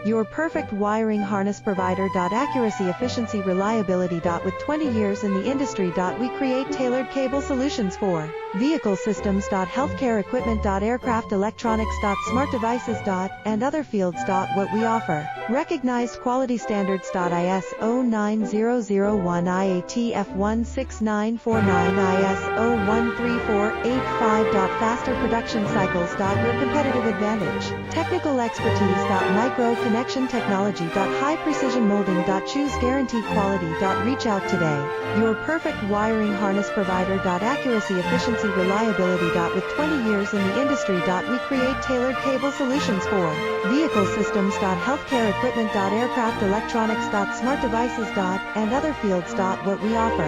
Your perfect wiring harness provider. Accuracy, efficiency, reliability. With 20 years in the industry. We create tailored cable solutions for vehicle systems. Healthcare equipment. Aircraft electronics. Smart devices. And other fields. What we offer. Recognized quality standards. ISO 9001, IATF 16949, ISO 13485. Faster production cycles. Your competitive advantage. Technical expertise. Micro connection technology. High precision molding. Choose guaranteed quality. Reach out today. Your perfect wiring harness provider. Accuracy, efficiency, reliability. With 20 years in the industry. We create tailored cable solutions for vehicle systems. Healthcare equipment. Aircraft electronics. Smart devices. And other fields. What we offer.